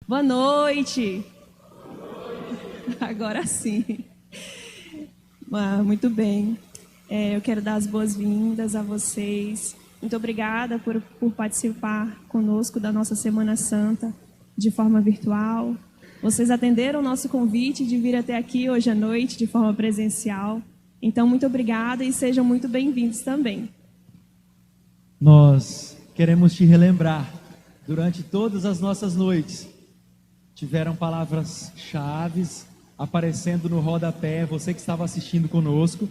Boa noite. Agora sim. Muito bem. Eu quero dar as boas-vindas a vocês. Muito obrigada por participar conosco da nossa Semana Santa de forma virtual. Vocês atenderam o nosso convite de vir até aqui hoje à noite de forma presencial. Então, muito obrigada e sejam muito bem-vindos também. Nós queremos te relembrar, durante todas as nossas noites, tiveram palavras-chave aparecendo no rodapé, você que estava assistindo conosco,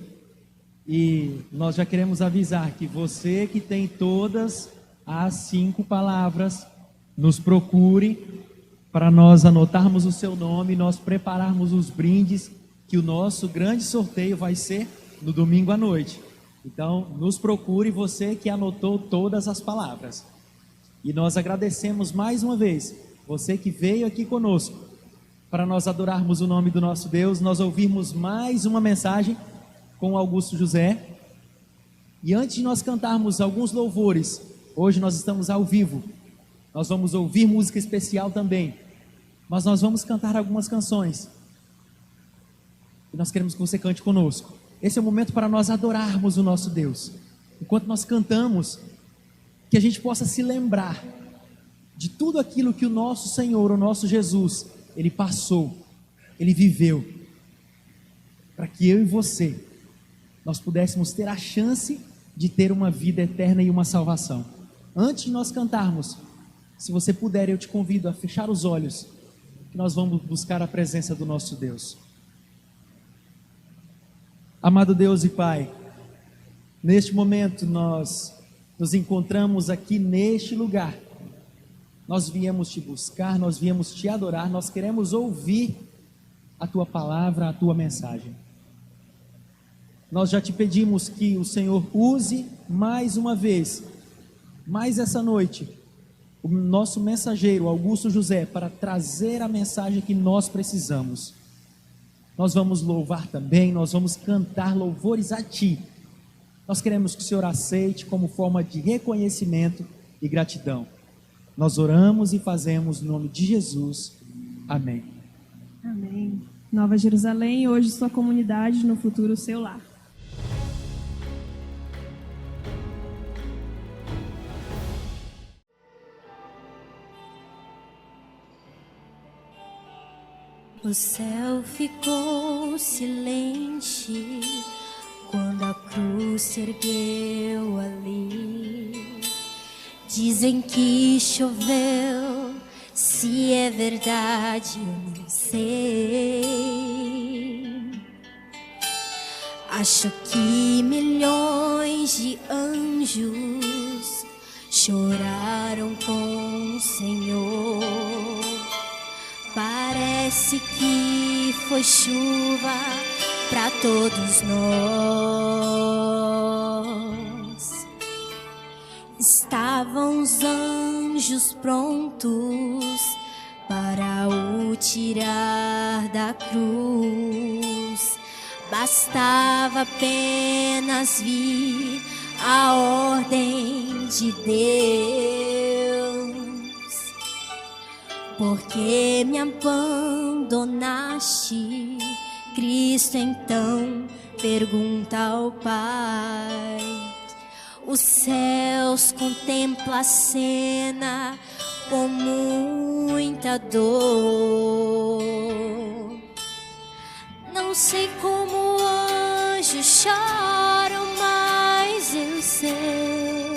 e nós já queremos avisar que você que tem todas as 5 palavras, nos procure para nós anotarmos o seu nome e nós prepararmos os brindes, que o nosso grande sorteio vai ser no domingo à noite. Então, nos procure você que anotou todas as palavras. E nós agradecemos mais uma vez você que veio aqui conosco para nós adorarmos o nome do nosso Deus, nós ouvirmos mais uma mensagem com o Augusto José. E antes de nós cantarmos alguns louvores, hoje nós estamos ao vivo, nós vamos ouvir música especial também, mas nós vamos cantar algumas canções e nós queremos que você cante conosco. Esse é o momento para nós adorarmos o nosso Deus. Enquanto nós cantamos, que a gente possa se lembrar de tudo aquilo que o nosso Senhor, o nosso Jesus, Ele passou, Ele viveu, para que eu e você, nós pudéssemos ter a chance de ter uma vida eterna e uma salvação. Antes de nós cantarmos, se você puder, eu te convido a fechar os olhos, que nós vamos buscar a presença do nosso Deus. Amado Deus e Pai, neste momento nós nos encontramos aqui neste lugar. Nós viemos te buscar, nós viemos te adorar, nós queremos ouvir a tua palavra, a tua mensagem. Nós já te pedimos que o Senhor use mais uma vez, mais essa noite, o nosso mensageiro, Augusto José, para trazer a mensagem que nós precisamos. Nós vamos louvar também, nós vamos cantar louvores a Ti. Nós queremos que o Senhor aceite como forma de reconhecimento e gratidão. Nós oramos e fazemos no nome de Jesus. Amém. Amém. Nova Jerusalém, hoje sua comunidade, no futuro seu lar. O céu ficou silente quando a cruz se ergueu ali. Dizem que choveu, se é verdade eu não sei. Acho que milhões de anjos choraram com o Senhor. Parece que foi chuva para todos nós. Estavam os anjos prontos para o tirar da cruz. Bastava apenas vir a ordem de Deus. Porque me abandonaste, Cristo então pergunta ao Pai. Os céus contemplam a cena com muita dor. Não sei como anjos choram, mas eu sei.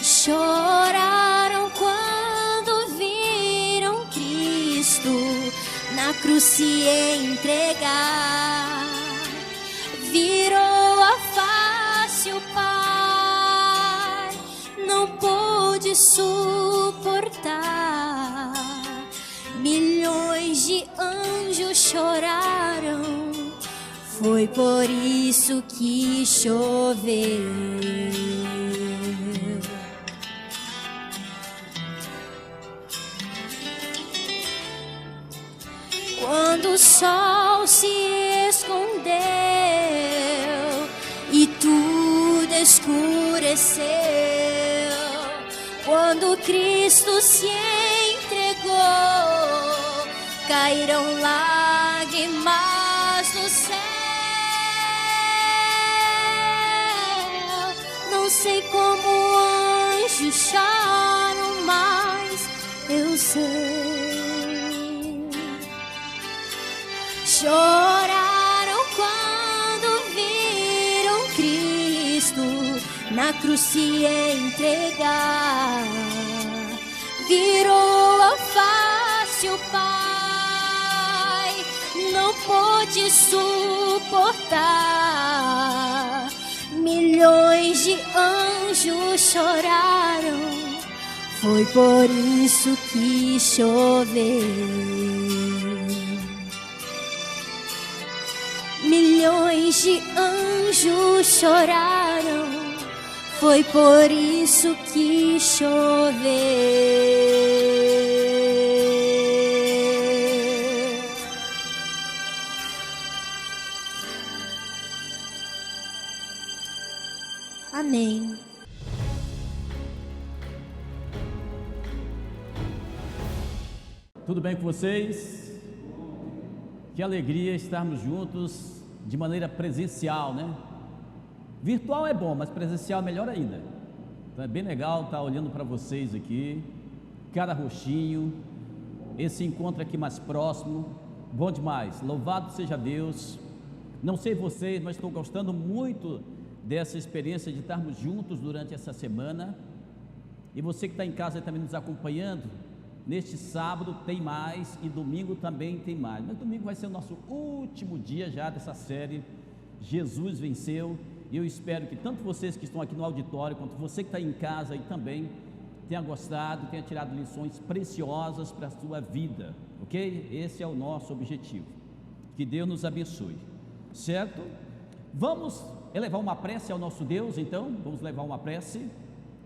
Choraram quando viram Cristo na cruz se entregar. Virou a face o Pai, não pôde suportar. Milhões de anjos choraram, foi por isso que choveu. Quando o sol se escondeu e tudo escureceu, Quando Cristo se entregou, caíram lágrimas do céu. Não sei como anjos choram, mas eu sei. Choraram quando viram Cristo na cruz se entregar. Virou a face o Pai, não pôde suportar. Milhões de anjos choraram, foi por isso que choveu. Milhões de anjos choraram, foi por isso que choveu. Amém. Tudo bem com vocês? Que alegria estarmos juntos de maneira presencial, né? Virtual é bom, mas presencial é melhor ainda. Então é bem legal estar olhando para vocês aqui, cada rostinho, esse encontro aqui mais próximo, bom demais. Louvado seja Deus. Não sei vocês, mas estou gostando muito dessa experiência de estarmos juntos durante essa semana. E você que está em casa também nos acompanhando, neste sábado tem mais e domingo também tem mais. Mas domingo vai ser o nosso último dia já dessa série Jesus Venceu. E eu espero que tanto vocês que estão aqui no auditório, quanto você que está em casa aí também, tenha gostado, tenha tirado lições preciosas para a sua vida, ok? Esse é o nosso objetivo. Que Deus nos abençoe, certo? Vamos elevar uma prece ao nosso Deus, então, vamos levar uma prece.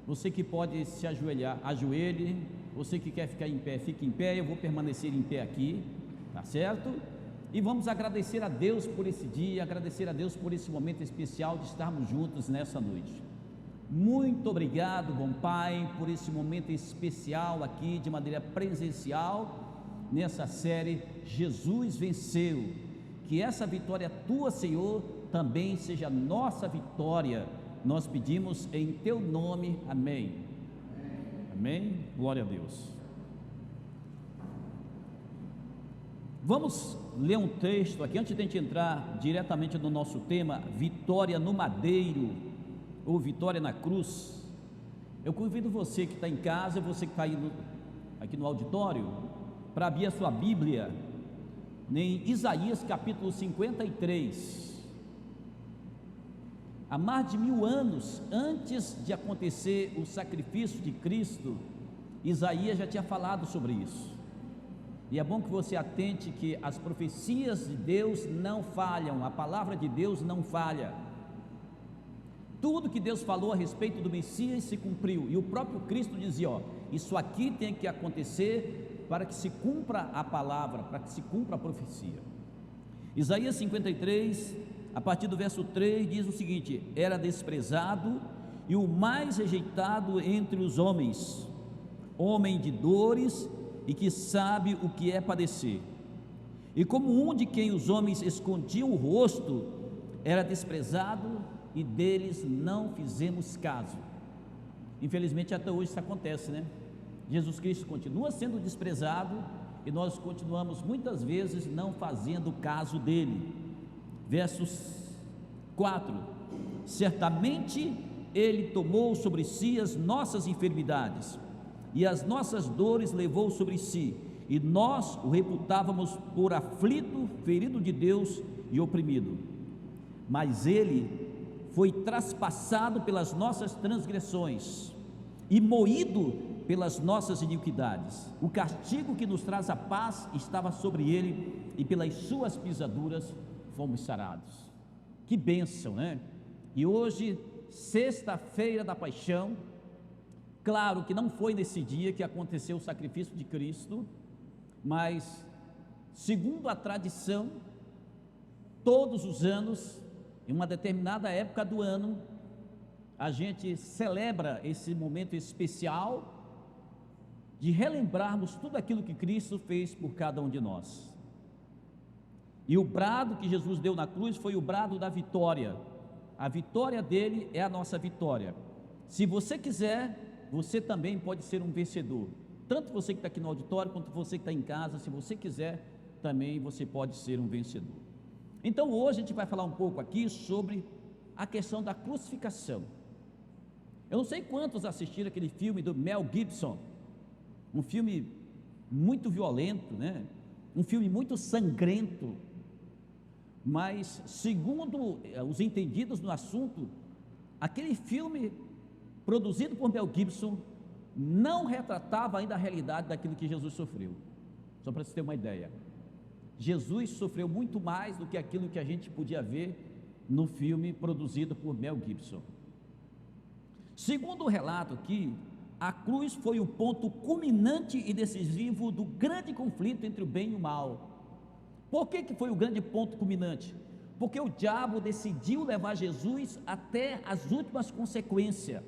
Você que pode se ajoelhar, ajoelhe. Você que quer ficar em pé, fique em pé. Eu vou permanecer em pé aqui, tá certo? E vamos agradecer a Deus por esse dia, agradecer a Deus por esse momento especial de estarmos juntos nessa noite. Muito obrigado, bom Pai, por esse momento especial aqui, de maneira presencial, nessa série Jesus Venceu. Que essa vitória tua, Senhor, também seja nossa vitória. Nós pedimos em teu nome, amém. Amém? Glória a Deus. Vamos ler um texto aqui, antes de a gente entrar diretamente no nosso tema, vitória no madeiro, ou vitória na cruz. Eu convido você que está em casa, você que está aí aqui no auditório, para abrir a sua Bíblia, em Isaías capítulo 53. Há mais de 1000 anos antes de acontecer o sacrifício de Cristo, Isaías já tinha falado sobre isso. E é bom que você atente que as profecias de Deus não falham, a palavra de Deus não falha. Tudo que Deus falou a respeito do Messias se cumpriu, e o próprio Cristo dizia, ó, isso aqui tem que acontecer para que se cumpra a palavra, para que se cumpra a profecia. Isaías 53, a partir do verso 3, diz o seguinte: era desprezado e o mais rejeitado entre os homens, homem de dores e que sabe o que é padecer. E como um de quem os homens escondiam o rosto, era desprezado e deles não fizemos caso. Infelizmente até hoje isso acontece, né? Jesus Cristo continua sendo desprezado e nós continuamos muitas vezes não fazendo caso dele. Versos 4: certamente ele tomou sobre si as nossas enfermidades e as nossas dores levou sobre si, e nós o reputávamos por aflito, ferido de Deus e oprimido. Mas ele foi traspassado pelas nossas transgressões e moído pelas nossas iniquidades. O castigo que nos traz a paz estava sobre ele, e pelas suas pisaduras fomos sarados. Que bênção, né? E hoje, sexta-feira da paixão, claro que não foi nesse dia que aconteceu o sacrifício de Cristo, mas, segundo a tradição, todos os anos, em uma determinada época do ano, a gente celebra esse momento especial de relembrarmos tudo aquilo que Cristo fez por cada um de nós. E o brado que Jesus deu na cruz foi o brado da vitória. A vitória dele é a nossa vitória. Se você quiser, você também pode ser um vencedor. Tanto você que está aqui no auditório, quanto você que está em casa, se você quiser, também você pode ser um vencedor. Então hoje a gente vai falar um pouco aqui sobre a questão da crucificação. Eu não sei quantos assistiram aquele filme do Mel Gibson, um filme muito violento, né? Um filme muito sangrento, mas segundo os entendidos no assunto, aquele filme produzido por Mel Gibson não retratava ainda a realidade daquilo que Jesus sofreu. Só para você ter uma ideia, Jesus sofreu muito mais do que aquilo que a gente podia ver no filme produzido por Mel Gibson. Segundo o relato aqui, a cruz foi o ponto culminante e decisivo do grande conflito entre o bem e o mal. Por que foi o grande ponto culminante? Porque o diabo decidiu levar Jesus até as últimas consequências,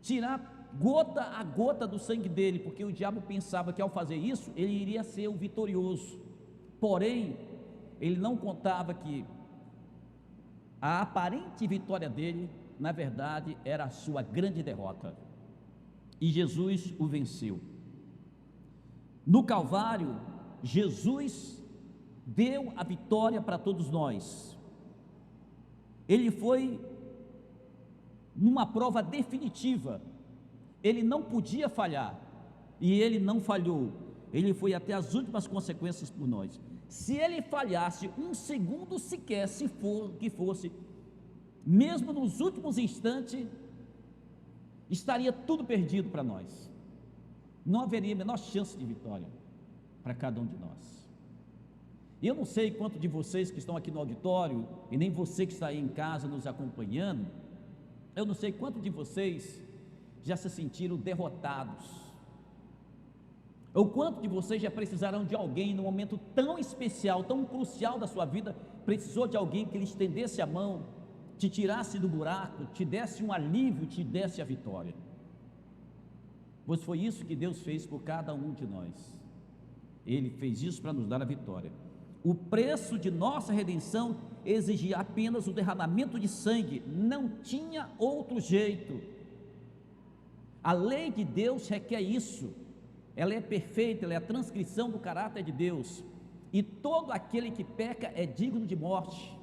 tirar gota a gota do sangue dele, porque o diabo pensava que ao fazer isso, ele iria ser o vitorioso. Porém, ele não contava que a aparente vitória dele, na verdade, era a sua grande derrota. E Jesus o venceu. No Calvário, Jesus deu a vitória para todos nós. Ele foi numa prova definitiva. Ele não podia falhar, e ele não falhou. Ele foi até as últimas consequências por nós. Se ele falhasse um segundo sequer, se for que fosse, mesmo nos últimos instantes, estaria tudo perdido para nós. Não haveria a menor chance de vitória para cada um de nós. E eu não sei quanto de vocês que estão aqui no auditório, e nem você que está aí em casa nos acompanhando, eu não sei quanto de vocês já se sentiram derrotados, ou quanto de vocês já precisaram de alguém num momento tão especial, tão crucial da sua vida, precisou de alguém que lhe estendesse a mão, te tirasse do buraco, te desse um alívio, te desse a vitória. Pois foi isso que Deus fez por cada um de nós. Ele fez isso para nos dar a vitória. O preço de nossa redenção exigia apenas o derramamento de sangue, não tinha outro jeito. A lei de Deus requer isso, ela é perfeita, ela é a transcrição do caráter de Deus, e todo aquele que peca é digno de morte.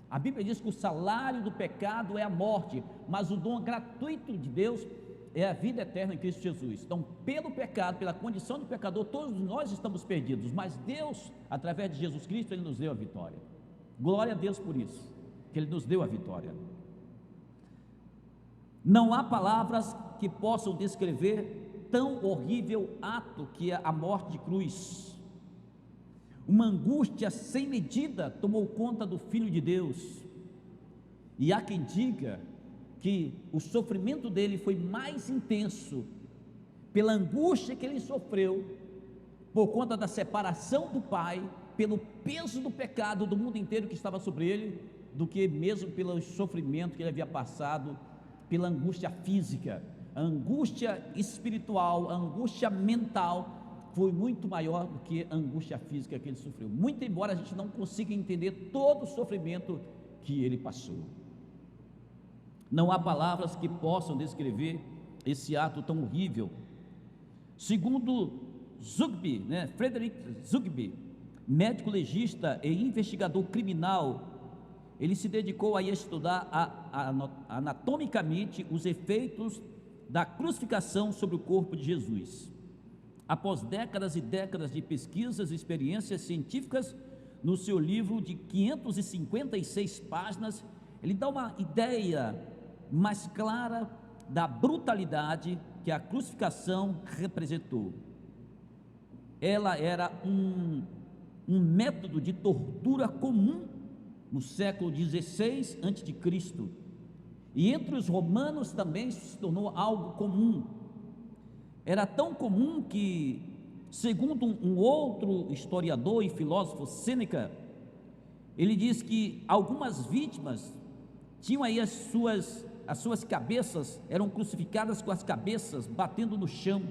A Bíblia diz que o salário do pecado é a morte, mas o dom gratuito de Deus é a vida eterna em Cristo Jesus. Então, pelo pecado, pela condição de pecador, todos nós estamos perdidos, mas Deus, através de Jesus Cristo, Ele nos deu a vitória. Glória a Deus por isso, que Ele nos deu a vitória. Não há palavras que possam descrever tão horrível ato que é a morte de cruz. Uma angústia sem medida tomou conta do Filho de Deus, e há quem diga que o sofrimento dele foi mais intenso pela angústia que ele sofreu por conta da separação do Pai, pelo peso do pecado do mundo inteiro que estava sobre ele, do que mesmo pelo sofrimento que ele havia passado, pela angústia física. A angústia espiritual, a angústia mental foi muito maior do que a angústia física que ele sofreu, muito embora a gente não consiga entender todo o sofrimento que ele passou. Não há palavras que possam descrever esse ato tão horrível. Segundo Zugby, Frederick Zugby, médico legista e investigador criminal, ele se dedicou a estudar anatomicamente os efeitos da crucificação sobre o corpo de Jesus. Após décadas e décadas de pesquisas e experiências científicas, no seu livro de 556 páginas, ele dá uma ideia mais clara da brutalidade que a crucificação representou. Ela era um método de tortura comum no século XVI a.C., e entre os romanos também se tornou algo comum. Era tão comum que, segundo um outro historiador e filósofo, Sêneca, ele diz que algumas vítimas tinham aí as suas suas cabeças eram crucificadas com as cabeças batendo no chão.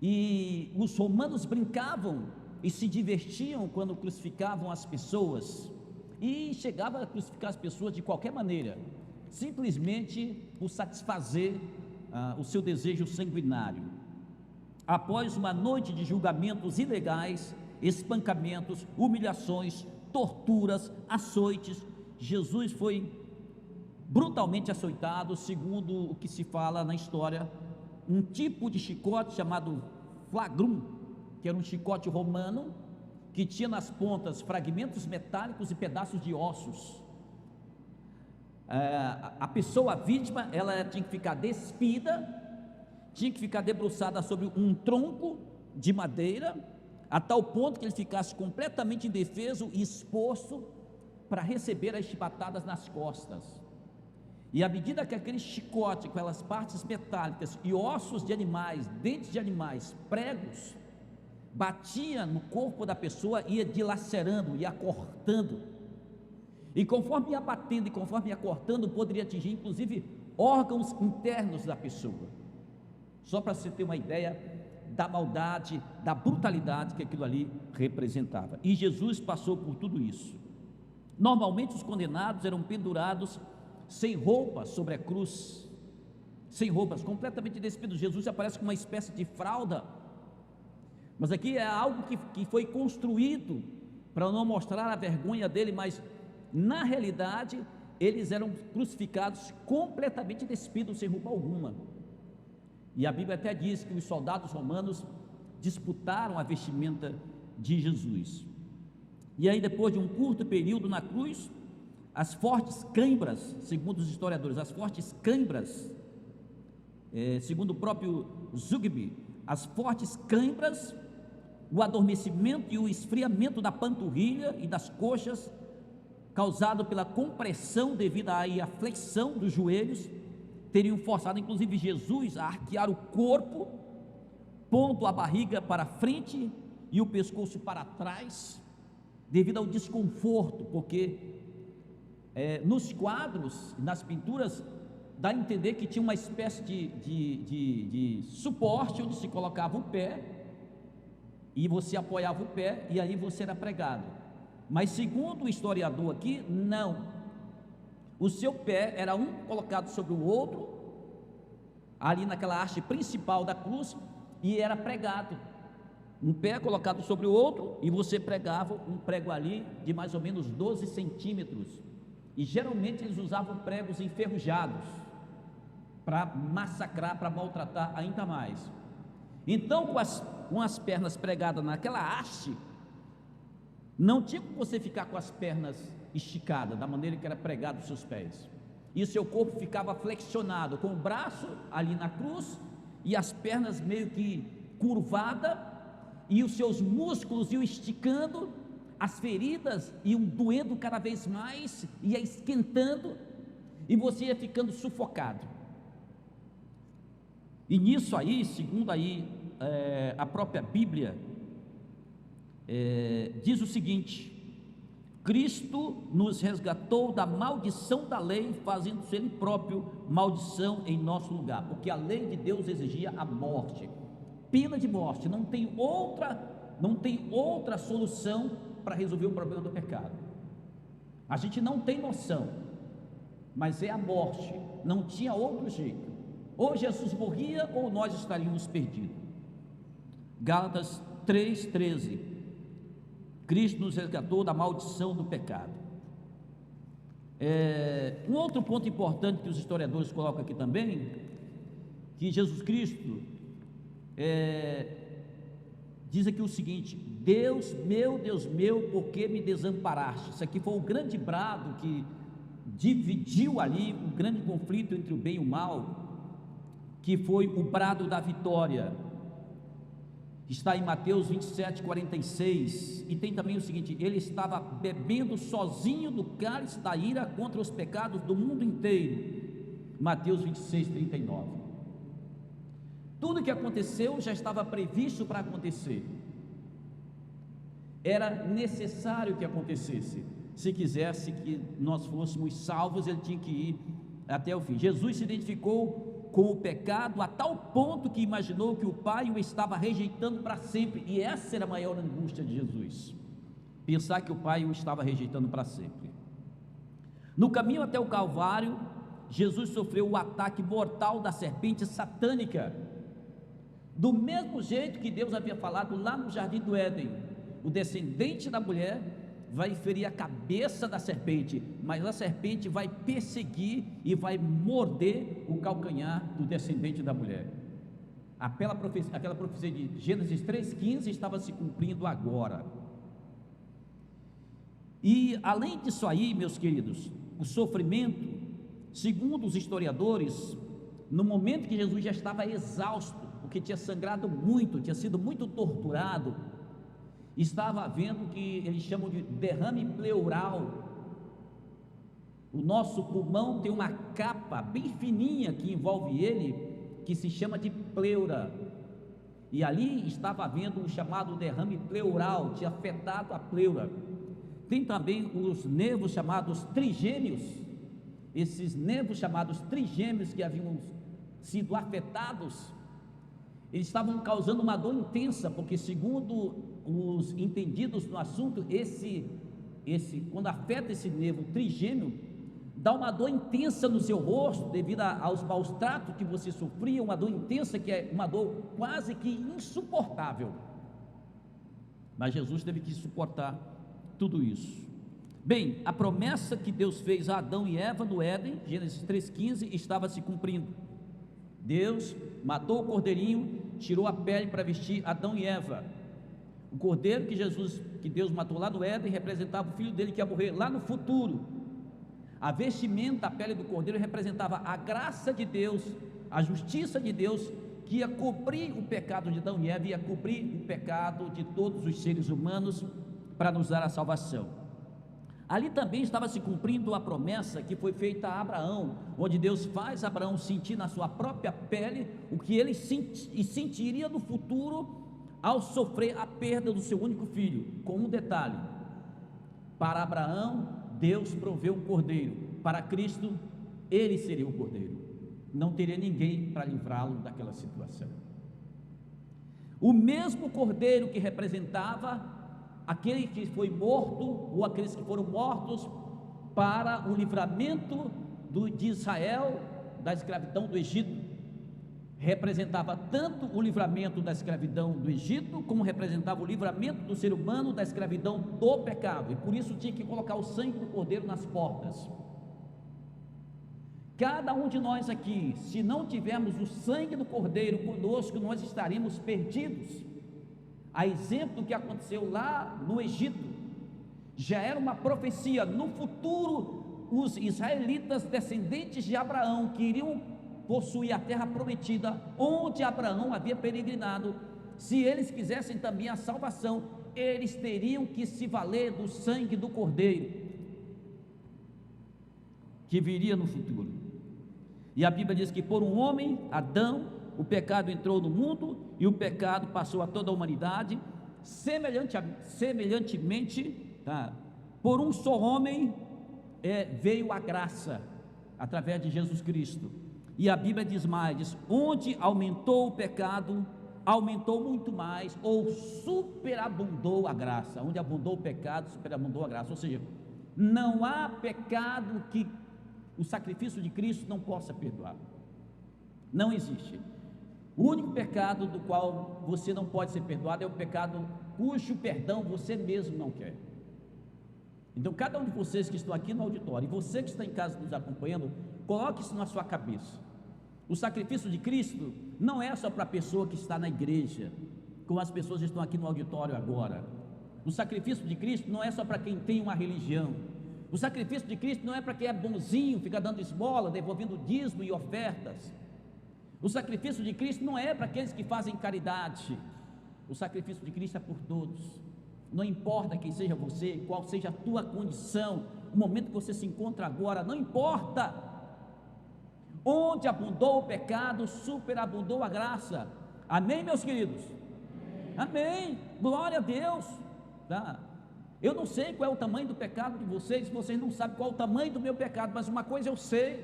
E os romanos brincavam e se divertiam quando crucificavam as pessoas, e chegavam a crucificar as pessoas de qualquer maneira, simplesmente por satisfazer o seu desejo sanguinário. Após uma noite de julgamentos ilegais, espancamentos, humilhações, torturas, açoites, Jesus foi brutalmente açoitado, segundo o que se fala na história, um tipo de chicote chamado flagrum, que era um chicote romano, que tinha nas pontas fragmentos metálicos e pedaços de ossos. A pessoa, a vítima, ela tinha que ficar despida, tinha que ficar debruçada sobre um tronco de madeira, a tal ponto que ele ficasse completamente indefeso e exposto para receber as chibatadas nas costas. E à medida que aquele chicote, com aquelas partes metálicas e ossos de animais, dentes de animais, pregos, batia no corpo da pessoa, ia dilacerando, ia cortando, e conforme ia batendo e conforme ia cortando, poderia atingir inclusive órgãos internos da pessoa. Só para você ter uma ideia da maldade, da brutalidade que aquilo ali representava. E Jesus passou por tudo isso. Normalmente os condenados eram pendurados sem roupas sobre a cruz, sem roupas, completamente despidos. Jesus aparece com uma espécie de fralda, mas aqui é algo que foi construído para não mostrar a vergonha dele, mas na realidade eles eram crucificados completamente despidos, sem roupa alguma. E a Bíblia até diz que os soldados romanos disputaram a vestimenta de Jesus. E aí, depois de um curto período na cruz, as fortes cãibras, segundo os historiadores, as fortes cãibras, segundo o próprio Zugby, as fortes cãibras, o adormecimento e o esfriamento da panturrilha e das coxas, causado pela compressão devido à flexão dos joelhos, teriam forçado inclusive Jesus a arquear o corpo, pondo a barriga para frente e o pescoço para trás, devido ao desconforto, porque nos quadros, nas pinturas, dá a entender que tinha uma espécie de suporte onde se colocava o pé, e você apoiava o pé, e aí você era pregado. Mas segundo o historiador aqui, não. O seu pé era um colocado sobre o outro, ali naquela haste principal da cruz, e era pregado. Um pé colocado sobre o outro, e você pregava um prego ali de mais ou menos 12 centímetros. E geralmente eles usavam pregos enferrujados para massacrar, para maltratar ainda mais. Então, com as pernas pregadas naquela haste, não tinha como você ficar com as pernas esticadas, da maneira que era pregado os seus pés, e o seu corpo ficava flexionado, com o braço ali na cruz, e as pernas meio que curvadas, e os seus músculos iam esticando, as feridas iam doendo cada vez mais, ia esquentando, e você ia ficando sufocado. E nisso aí, segundo aí a própria Bíblia, diz o seguinte: Cristo nos resgatou da maldição da lei, fazendo-se Ele próprio maldição em nosso lugar, porque a lei de Deus exigia a morte, pena de morte. Não tem outra solução para resolver o problema do pecado. A gente não tem noção, mas é a morte, não tinha outro jeito. Ou Jesus morria, ou nós estaríamos perdidos. Gálatas 3,13. Cristo nos resgatou da maldição do pecado. Um outro ponto importante que os historiadores colocam aqui também, que Jesus Cristo diz aqui o seguinte: Deus meu, por que me desamparaste? Isso aqui foi o grande brado que dividiu ali o grande conflito entre o bem e o mal, que foi o brado da vitória. Está em Mateus 27:46, e tem também o seguinte: ele estava bebendo sozinho do cálice da ira contra os pecados do mundo inteiro. Mateus 26:39. Tudo que aconteceu já estava previsto para acontecer, era necessário que acontecesse. se quisesse que nós fôssemos salvos, ele tinha que ir até o fim. Jesus se identificou com o pecado a tal ponto que imaginou que o Pai o estava rejeitando para sempre, e essa era a maior angústia de Jesus, pensar que o Pai o estava rejeitando para sempre. No caminho até o Calvário, Jesus sofreu o ataque mortal da serpente satânica, do mesmo jeito que Deus havia falado lá no Jardim do Éden: o descendente da mulher vai ferir a cabeça da serpente, mas a serpente vai perseguir e vai morder o calcanhar do descendente da mulher. Aquela profecia de Gênesis 3,15 estava se cumprindo agora. E além disso aí, meus queridos, o sofrimento, segundo os historiadores, no momento que Jesus já estava exausto, porque tinha sangrado muito, tinha sido muito torturado, estava havendo o que eles chamam de derrame pleural. O nosso pulmão tem uma capa bem fininha que envolve ele, que se chama de pleura, e ali estava havendo um chamado derrame pleural, tinha afetado a pleura. Tem também os nervos chamados trigêmeos, esses nervos chamados trigêmeos que haviam sido afetados, eles estavam causando uma dor intensa, porque segundo os entendidos no assunto, quando afeta esse nervo trigêmeo, dá uma dor intensa no seu rosto, devido aos maus tratos que você sofria, uma dor intensa, que é uma dor quase que insuportável, mas Jesus teve que suportar tudo isso. Bem, a promessa que Deus fez a Adão e Eva no Éden, Gênesis 3,15, estava se cumprindo. Deus matou o cordeirinho, tirou a pele para vestir Adão e Eva. O cordeiro que Deus matou lá no Éden, representava o filho dele que ia morrer lá no futuro. A vestimenta, a pele do cordeiro, representava a graça de Deus, a justiça de Deus, que ia cobrir o pecado de Adão e Eva, ia cobrir o pecado de todos os seres humanos, para nos dar a salvação. Ali também estava se cumprindo a promessa que foi feita a Abraão, onde Deus faz Abraão sentir na sua própria pele o que ele sentiria no futuro ao sofrer a perda do seu único filho, com um detalhe: para Abraão Deus proveu um cordeiro, para Cristo ele seria o cordeiro, não teria ninguém para livrá-lo daquela situação. O mesmo cordeiro que representava aquele que foi morto, ou aqueles que foram mortos para o livramento de Israel da escravidão do Egito, representava tanto o livramento da escravidão do Egito, como representava o livramento do ser humano da escravidão do pecado, e por isso tinha que colocar o sangue do cordeiro nas portas. Cada um de nós aqui, se não tivermos o sangue do cordeiro conosco, nós estaremos perdidos. A exemplo do que aconteceu lá no Egito, já era uma profecia. No futuro, os israelitas descendentes de Abraão, que iriam possuir a terra prometida, onde Abraão havia peregrinado, se eles quisessem também a salvação, eles teriam que se valer do sangue do cordeiro, que viria no futuro. E a Bíblia diz que por um homem, Adão, o pecado entrou no mundo, e o pecado passou a toda a humanidade. Semelhantemente, por um só homem veio a graça, através de Jesus Cristo. E a Bíblia diz mais, onde aumentou o pecado, aumentou muito mais, ou superabundou a graça. Onde abundou o pecado, superabundou a graça. Ou seja, não há pecado que o sacrifício de Cristo não possa perdoar. Não existe. O único pecado do qual você não pode ser perdoado é o pecado cujo perdão você mesmo não quer. Então, cada um de vocês que estão aqui no auditório, e você que está em casa nos acompanhando, coloque isso na sua cabeça. O sacrifício de Cristo não é só para a pessoa que está na igreja, como as pessoas estão aqui no auditório agora. O sacrifício de Cristo não é só para quem tem uma religião. O sacrifício de Cristo não é para quem é bonzinho, fica dando esmola, devolvendo dízimo e ofertas. O sacrifício de Cristo não é para aqueles que fazem caridade. O sacrifício de Cristo é por todos. Não importa quem seja você, qual seja a tua condição, o momento que você se encontra agora, não importa. Onde abundou o pecado, superabundou a graça. Amém, meus queridos? Amém. Glória a Deus. Eu não sei qual é o tamanho do pecado de vocês não sabem qual é o tamanho do meu pecado, mas uma coisa eu sei: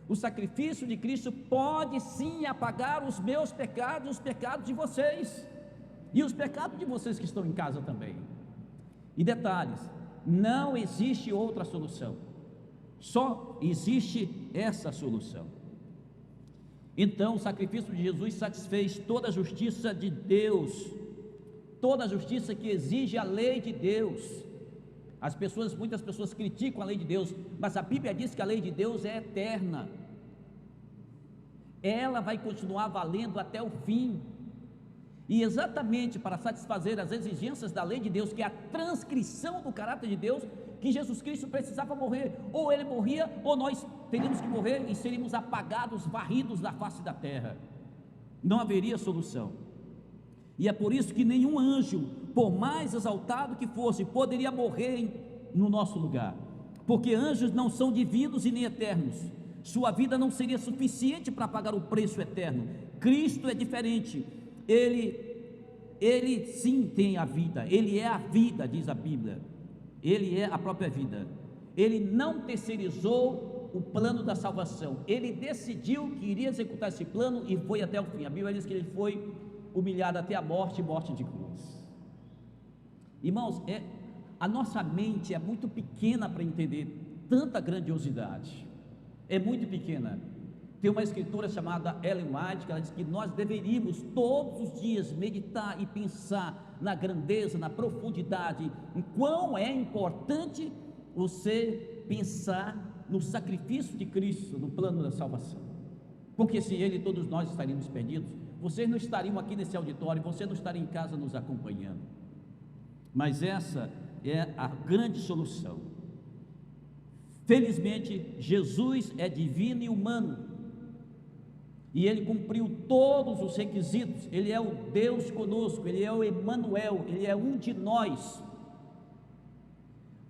o sacrifício de Cristo pode sim apagar os meus pecados, os pecados de vocês, e os pecados de vocês que estão em casa também. E detalhes, não existe outra solução, só existe essa solução. Então o sacrifício de Jesus satisfez toda a justiça de Deus, toda a justiça que exige a lei de Deus. Muitas pessoas criticam a lei de Deus, mas a Bíblia diz que a lei de Deus é eterna, ela vai continuar valendo até o fim. E exatamente para satisfazer as exigências da lei de Deus, que é a transcrição do caráter de Deus, que Jesus Cristo precisava morrer. Ou ele morria, ou nós teríamos que morrer e seríamos apagados, varridos da face da terra. Não haveria solução. E é por isso que nenhum anjo, por mais exaltado que fosse, poderia morrer no nosso lugar, porque anjos não são divinos e nem eternos. Sua vida não seria suficiente para pagar o preço eterno. Cristo é diferente. Ele sim tem a vida, Ele é a vida, diz a Bíblia, Ele é a própria vida. Ele não terceirizou o plano da salvação, Ele decidiu que iria executar esse plano e foi até o fim. A Bíblia diz que Ele foi humilhado até a morte, morte de cruz. Irmãos, a nossa mente é muito pequena para entender tanta grandiosidade, é muito pequena. Tem uma escritora chamada Ellen White, que ela diz que nós deveríamos todos os dias meditar e pensar na grandeza, na profundidade, em quão é importante você pensar no sacrifício de Cristo, no plano da salvação, porque sem Ele todos nós estaríamos perdidos. Vocês não estariam aqui nesse auditório, você não estaria em casa nos acompanhando, mas essa é a grande solução. Felizmente, Jesus é divino e humano, e Ele cumpriu todos os requisitos. Ele é o Deus conosco, Ele é o Emanuel, Ele é um de nós.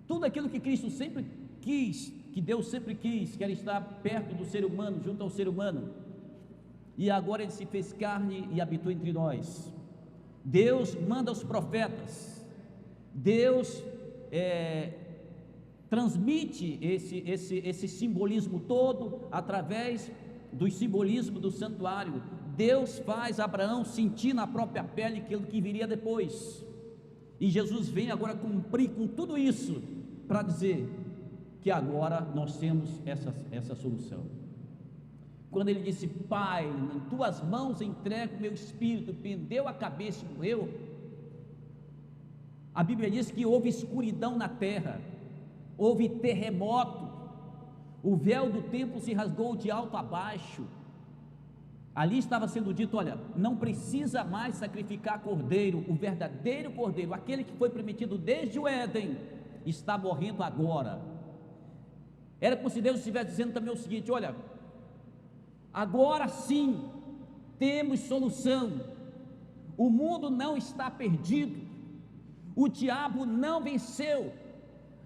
Tudo aquilo que Cristo sempre quis, que Deus sempre quis, que era estar perto do ser humano, junto ao ser humano, e agora Ele se fez carne e habitou entre nós. Deus manda os profetas, Deus transmite esse simbolismo todo através do simbolismo do santuário. Deus faz Abraão sentir na própria pele aquilo que viria depois, e Jesus vem agora cumprir com tudo isso para dizer que agora nós temos essa solução. Quando Ele disse: Pai, em tuas mãos entrego o meu espírito, pendeu a cabeça e morreu, a Bíblia diz que houve escuridão na terra, houve terremoto, o véu do templo se rasgou de alto a baixo. Ali estava sendo dito: olha, não precisa mais sacrificar cordeiro, o verdadeiro cordeiro, aquele que foi prometido desde o Éden, está morrendo agora. Era como se Deus estivesse dizendo também o seguinte: olha, agora sim temos solução, o mundo não está perdido, o diabo não venceu,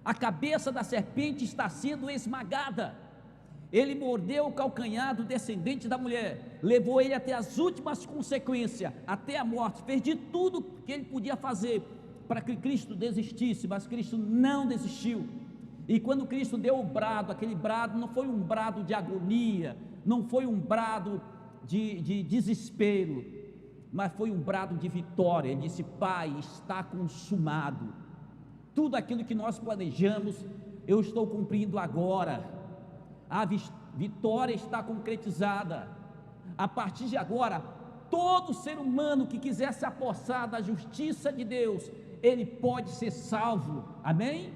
a cabeça da serpente está sendo esmagada, ele mordeu o calcanhar do descendente da mulher, levou ele até as últimas consequências, até a morte, fez de tudo que ele podia fazer para que Cristo desistisse, mas Cristo não desistiu. E quando Cristo deu o brado, aquele brado não foi um brado de agonia, não foi um brado de desespero, mas foi um brado de vitória. Ele disse: Pai, está consumado. Tudo aquilo que nós planejamos, eu estou cumprindo agora. A vitória está concretizada. A partir de agora, todo ser humano que quiser se apossar da justiça de Deus, ele pode ser salvo. Amém?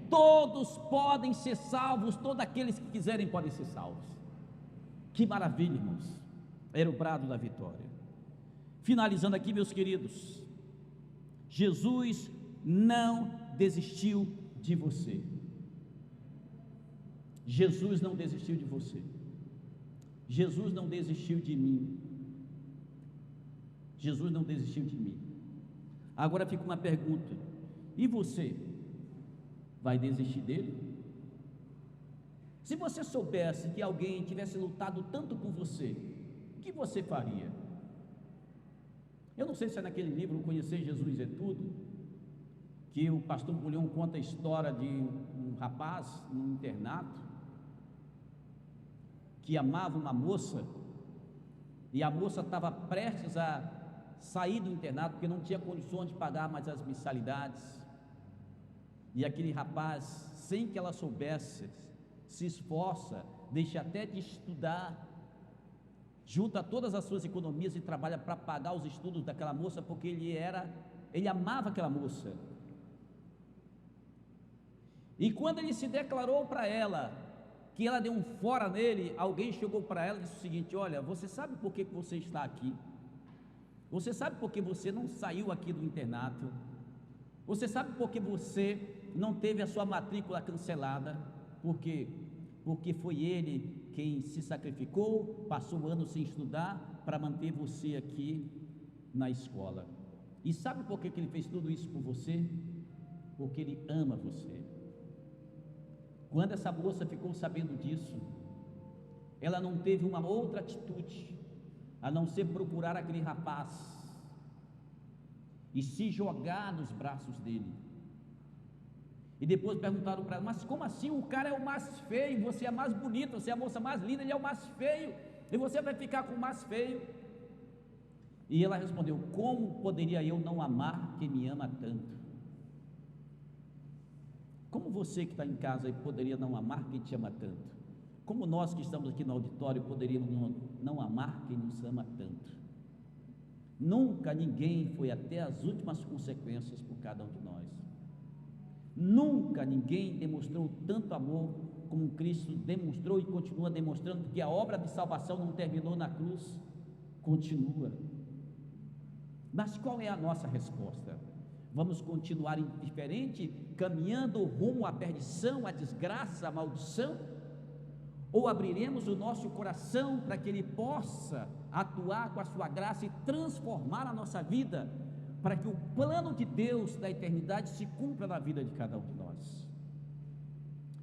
Todos podem ser salvos, todos aqueles que quiserem podem ser salvos. Que maravilha, irmãos. Era o brado da vitória. Finalizando aqui, meus queridos, Jesus não desistiu de você. Jesus não desistiu de você. Jesus não desistiu de mim. Jesus não desistiu de mim. Agora fica uma pergunta: e você vai desistir dele? Se você soubesse que alguém tivesse lutado tanto por você, o que você faria? Eu não sei se é naquele livro Conhecer Jesus é Tudo, que o pastor Bulhão conta a história de um rapaz num internato que amava uma moça, e a moça estava prestes a sair do internato porque não tinha condições de pagar mais as mensalidades, e aquele rapaz, sem que ela soubesse, se esforça, deixa até de estudar, junta todas as suas economias e trabalha para pagar os estudos daquela moça, porque ele amava aquela moça. E quando ele se declarou para ela, que ela deu um fora nele, alguém chegou para ela e disse o seguinte: olha, você sabe por que você está aqui? Você sabe por que você não saiu aqui do internato? Você sabe por que você não teve a sua matrícula cancelada? Por quê? Porque foi ele quem se sacrificou, passou o ano sem estudar para manter você aqui na escola. E sabe por que ele fez tudo isso por você? Porque ele ama você. Quando essa moça ficou sabendo disso, ela não teve uma outra atitude a não ser procurar aquele rapaz e se jogar nos braços dele. E depois perguntaram para ela: mas como assim? O cara é o mais feio, você é a mais bonita, você é a moça mais linda, ele é o mais feio, e você vai ficar com o mais feio? E ela respondeu: como poderia eu não amar quem me ama tanto? Como você que está em casa poderia não amar quem te ama tanto? Como nós que estamos aqui no auditório poderíamos não amar quem nos ama tanto? Nunca ninguém foi até as últimas consequências por cada um de nós. Nunca ninguém demonstrou tanto amor como Cristo demonstrou e continua demonstrando, porque a obra de salvação não terminou na cruz, continua. Mas qual é a nossa resposta? Vamos continuar indiferente, caminhando rumo à perdição, à desgraça, à maldição? Ou abriremos o nosso coração para que Ele possa atuar com a sua graça e transformar a nossa vida, para que o plano de Deus da eternidade se cumpra na vida de cada um de nós?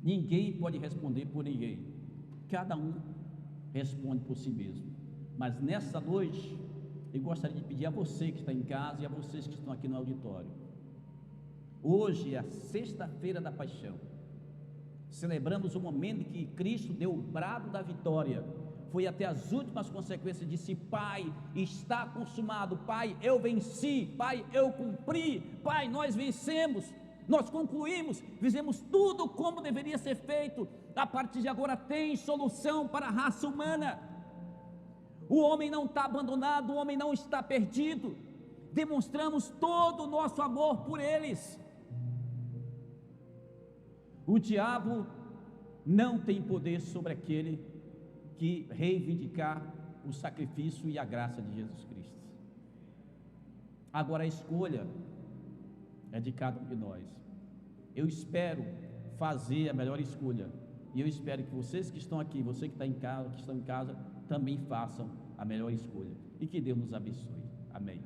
Ninguém pode responder por ninguém, cada um responde por si mesmo. Mas nessa noite, eu gostaria de pedir a você que está em casa e a vocês que estão aqui no auditório: hoje é a sexta-feira da paixão, celebramos o momento em que Cristo deu o brado da vitória, foi até as últimas consequências, disse: Pai, está consumado. Pai, eu venci. Pai, eu cumpri. Pai, nós vencemos, nós concluímos, fizemos tudo como deveria ser feito. A partir de agora tem solução para a raça humana. O homem não está abandonado, o homem não está perdido. Demonstramos todo o nosso amor por eles. O diabo não tem poder sobre aquele que reivindicar o sacrifício e a graça de Jesus Cristo. Agora a escolha é de cada um de nós. Eu espero fazer a melhor escolha, e eu espero que vocês que estão aqui, você que está em casa, que estão em casa, também façam a melhor escolha, e que Deus nos abençoe. Amém.